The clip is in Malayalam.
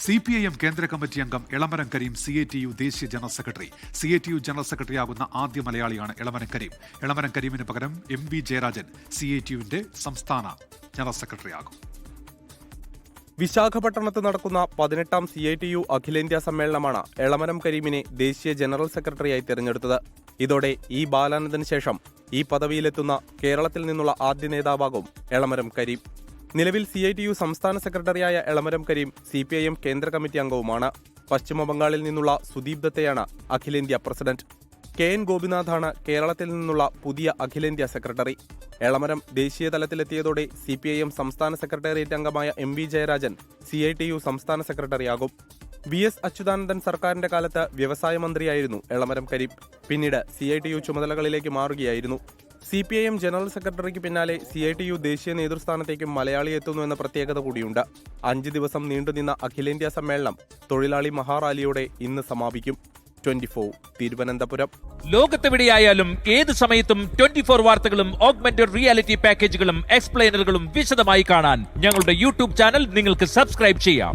CPIM കേന്ദ്ര കമ്മിറ്റി അംഗം എളമരം കരീം CATU ദേശീയ ജനറൽ സെക്രട്ടറി. CATU ജനറൽ സെക്രട്ടറിയാകുന്ന ആദ്യ മലയാളിയാണ് എളമരം കരീം. എളമരം കരീമിന് പകരം MV ജയരാജൻ CATUവിന്റെ സംസ്ഥാന ജനറൽ സെക്രട്ടറിയാകും. വിശാഖപട്ടണത്ത് നടക്കുന്ന 18ാം CATU അഖിലേന്ത്യാ സമ്മേളനമാണ് എളമരം കരീമിനെ ദേശീയ ജനറൽ സെക്രട്ടറിയായി തെരഞ്ഞെടുത്തത്. ഇതോടെ ബാലാനന്ദന് ശേഷം ഈ പദവിയിലെത്തുന്ന കേരളത്തിൽ നിന്നുള്ള ആദ്യ നേതാവാകും എളമരം കരീം. നിലവിൽ CATU സംസ്ഥാന സെക്രട്ടറിയായ എളമരം കരീം CPIM കേന്ദ്ര കമ്മിറ്റി അംഗവുമാണ്. പശ്ചിമബംഗാളിൽ നിന്നുള്ള സുദീപ് ദത്തയാണ് അഖിലേന്ത്യാ പ്രസിഡന്റ്. KN ഗോപിനാഥാണ് കേരളത്തിൽ നിന്നുള്ള പുതിയ അഖിലേന്ത്യാ സെക്രട്ടറി. എളമരം ദേശീയ തലത്തിലെത്തിയതോടെ CPIM സംസ്ഥാന സെക്രട്ടേറിയറ്റ് അംഗമായ MV ജയരാജൻ CATU സംസ്ഥാന സെക്രട്ടറിയാകും. VS അച്യുതാനന്ദൻ സർക്കാരിന്റെ കാലത്ത് വ്യവസായ മന്ത്രിയായിരുന്നു എളമരം കരീം. പിന്നീട് CATU ചുമതലകളിലേക്ക് മാറുകയായിരുന്നു. CPIM ജനറൽ സെക്രട്ടറിക്ക് പിന്നാലെ CATU ദേശീയ നേതൃസ്ഥാനത്തേക്കും മലയാളി എത്തുന്നു എന്ന പ്രത്യേകത കൂടിയുണ്ട്. 5 ദിവസം നീണ്ടുനിന്ന അഖിലേന്ത്യാ സമ്മേളനം തൊഴിലാളി മഹാറാലിയോടെ ഇന്ന് സമാപിക്കും. 24 തിരുവനന്തപുരം. ലോകത്തെവിടെയായാലും ഏത് സമയത്തും 24 വാർത്തകളും ഓഗ്മെന്റഡ് റിയാലിറ്റി പാക്കേജുകളും എക്സ്പ്ലെയിനറുകളും വിശദമായി കാണാൻ ഞങ്ങളുടെ YouTube ചാനൽ നിങ്ങൾക്ക് സബ്സ്ക്രൈബ് ചെയ്യാം.